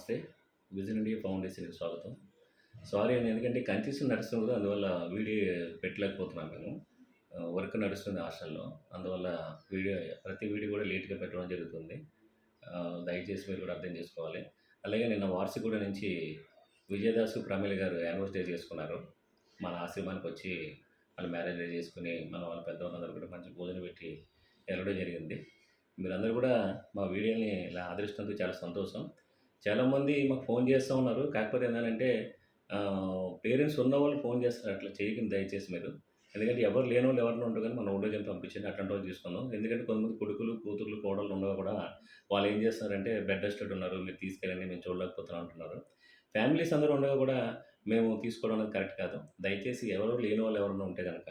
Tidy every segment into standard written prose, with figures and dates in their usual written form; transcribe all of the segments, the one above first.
నమస్తే. Vision India ఫౌండేషన్‌కి స్వాగతం. సారీ అండి, ఎందుకంటే కన్‌ఫ్యూషన్ నడుస్తుంది కదా! అందువల్ల వీడియో పెట్టలేకపోతున్నాం మేము. వర్క్ నడుస్తుంది హాస్టల్‌లో. అందువల్ల ప్రతి వీడియో కూడా లేట్‌గా పెట్టడం జరుగుతుంది. దయచేసి మీరు కూడా అర్థం చేసుకోవాలి. అలాగే నిన్న వార్షికగూడ నుంచి విజయదాసు, ప్రమీల గారు యానివర్సరీ డే చేసుకున్నారు. మన ఆశ్రమానికి వచ్చి వాళ్ళు మ్యారేజ్ డే చేసుకొని వాళ్ళ పెద్దవాళ్ళందరూ కూడా మంచి భోజనం పెట్టి వెళ్ళడం జరిగింది. మీరందరూ కూడా మా వీడియోని ఇలా ఆదరిస్తున్నందుకు చాలా సంతోషం. చాలామంది మాకు ఫోన్ చేస్తూ ఉన్నారు. కాకపోతే ఏంటంటే పేరెంట్స్ ఉన్నవాళ్ళు ఫోన్ చేస్తారు. అట్లా చేయకండి దయచేసి మీరు. ఎందుకంటే ఎవరు లేని వాళ్ళు ఎవరైనా ఉంటారు, కానీ మన ఓల్డ్ ఏజ్ని పంపించండి. అట్లాంటి వాళ్ళు తీసుకుందాం. ఎందుకంటే కొంతమంది కొడుకులు, కూతుర్లు, కోడళ్ళు ఉండగా కూడా వాళ్ళు ఏం చేస్తున్నారంటే బెడ్ రెస్టెడ్ ఉన్నారు, మీరు తీసుకెళ్ళండి, మేము చూడలేకపోతున్నాం అంటున్నారు. ఫ్యామిలీస్ అందరూ ఉండగా కూడా మేము తీసుకోవడం అనేది కరెక్ట్ కాదు. దయచేసి ఎవరు లేని వాళ్ళు ఎవరైనా ఉంటే కనుక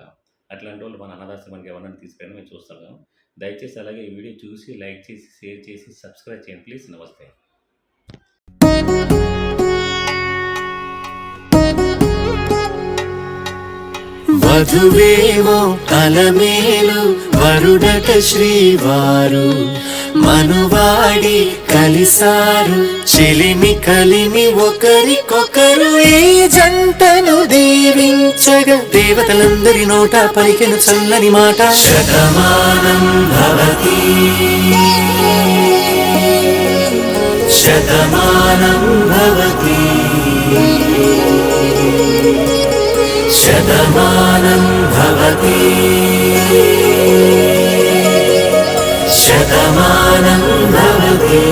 అట్లాంటి వాళ్ళు మన అనాథాశ్రమానికి ఎవరైనా తీసుకెళ్ళి మేము చూస్తాము. దయచేసి అలాగే ఈ వీడియో చూసి లైక్ చేసి, షేర్ చేసి, సబ్స్క్రైబ్ చేయండి ప్లీజ్. నమస్తే. వధువేమో అలమేలు, వరుడట శ్రీవారు, మనువాడి కలిసారు, చెలిమి కలిమి ఒకరికొకరు ఈ జంటను దీవించగా దేవతలందరి నోట పలికెను చల్లని మాట. శతమానం భవతి శతమానం భవతి శతమానం భవతి శతమానం భవతి.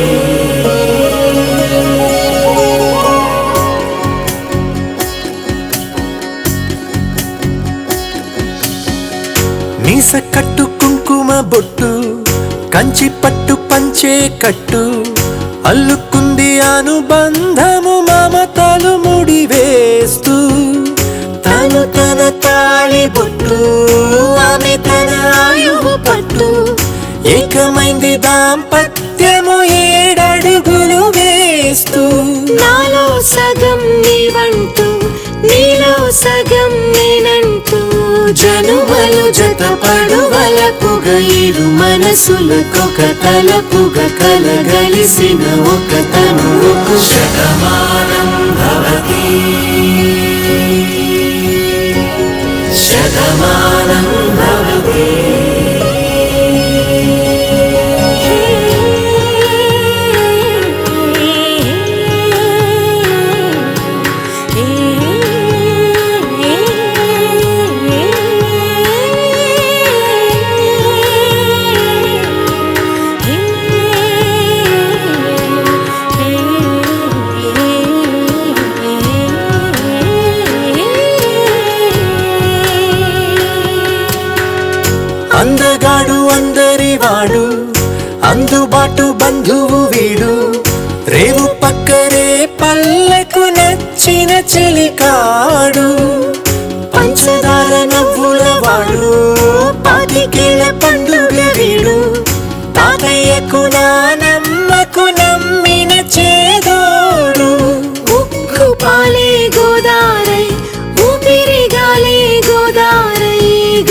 మీస కట్టు కుంకుమ బొట్టు, కంచి పట్టు పంచే కట్టు, అల్లుకుంది అనుబంధము మమతలు ముడివేస్తూ. తను తన తాళి బొట్టు, ఆమె తన ఆయువు పట్టు, ఏకమైంది దాంపత్యము 7 అడుగులు వేస్తూ. నాలో సగం నీవంటూ, నీలో సగం నేనంటూ, జనుమలు జతపడువలపుగ ఇరు మనసులకొక తలపుగ కలగలిసిన ఒక తనువుకు. శతమానం భవతి శతమానం భవతి. అందగాడు అందరివాడు, అందుబాటు బంధువు వీడు, రేవు పక్కరే పల్లెకు నచ్చిన చెలికాడు, పంచదార నవ్వుల వాడు, 25 పండుగ వీడు, తాతయ్యకు నానమ్మకు నమ్మిన చేదోడు. ఉక్కు పాలే గోదారై, ఊపిరిగాలే గోదారై,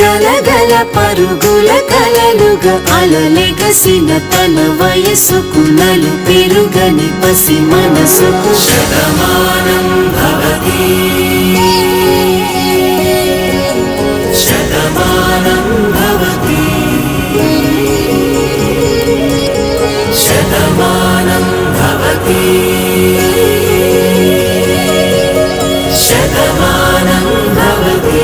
గలగల పరుగుల కలలుగా అలలెగసిన తన వయసుకు నలు పెరుగని పసి మనసుకు. శతమానం భవతి శతమానం భవతి శతమానం భవతి శతమానం భవతి.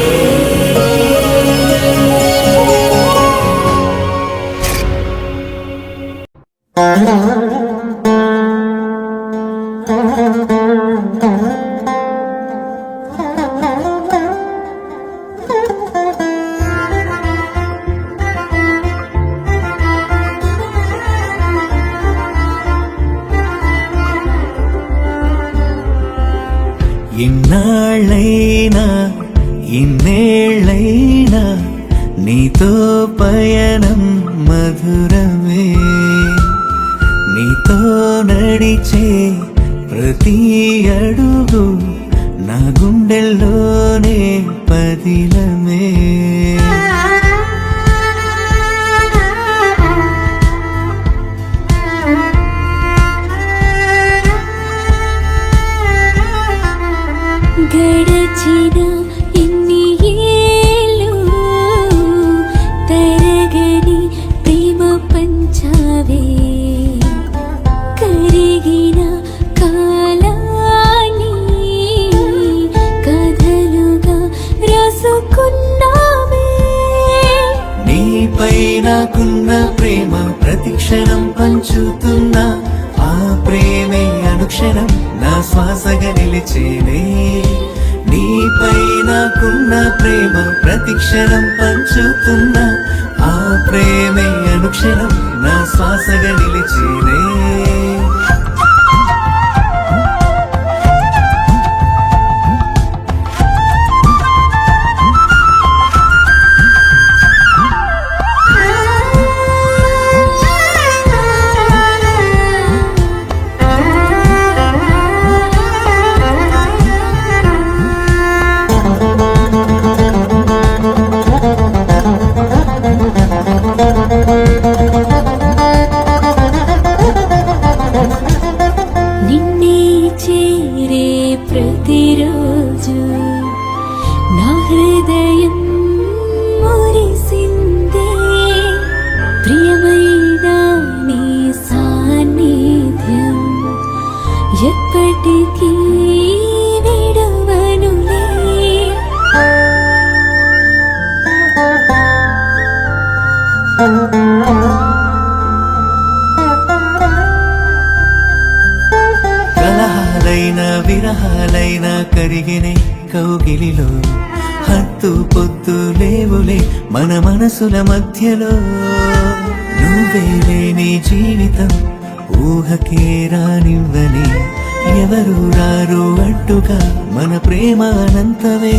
ఇన్నాళ్ళైనా ఇన్నేళ్ళైనా నీతో పయనం మధురమే, నీతో నడిచే ప్రతి అడుగు నా గుండెల్లోనే పదిలమే. నాకున్న ప్రేమ ప్రతిక్షణం పంచుతున్నా ఆ ప్రేమే అనుక్షణం నా శ్వాసగా నిలిచేనే నీపై నాకున్న ప్రేమ ప్రతిక్షణం పంచుతున్నా ఆ ప్రేమే అనుక్షణం నా శ్వాసగా నిలిచేనే నిన్నే చేరే ప్రతిరోజు నా హృదయం మురిసిందే ప్రియమైన నీ సాన్నిధ్యం ఎప్పటికీ విడవనులే కలహాలైన విరహాలైన కరిగినే కౌగిలిలో హత్తు పొత్తు లేవులే మన మనసుల మధ్యలో నువ్వే లేని జీవితం ఊహకే రానివ్వని ఎవరు రారు అడ్డుగా మన ప్రేమ అనంతమే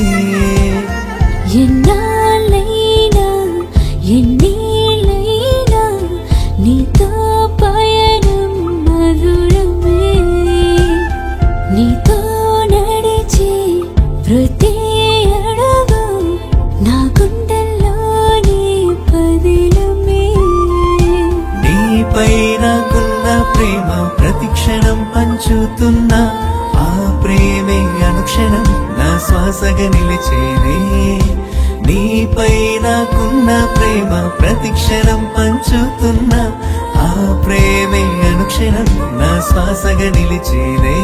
ఎన్నాళ్ళైనా ఎన్నేళ్ళైనా నీతో పయనం మధురమే నీతో నడిచే ప్రతి అడుగు నా గుండెల్లోని పదిలమే నీపై నాకున్న ప్రేమ ప్రతిక్షణం పంచుతున్నా ఆ ప్రేమే అనుక్షణం నా శ్వాసగా నిలిచేనే నీపై నాకున్న ప్రేమ ప్రతిక్షణం పంచుతున్నా ఆ ప్రేమే అనుక్షణం నా శ్వాసగా నిలిచేనే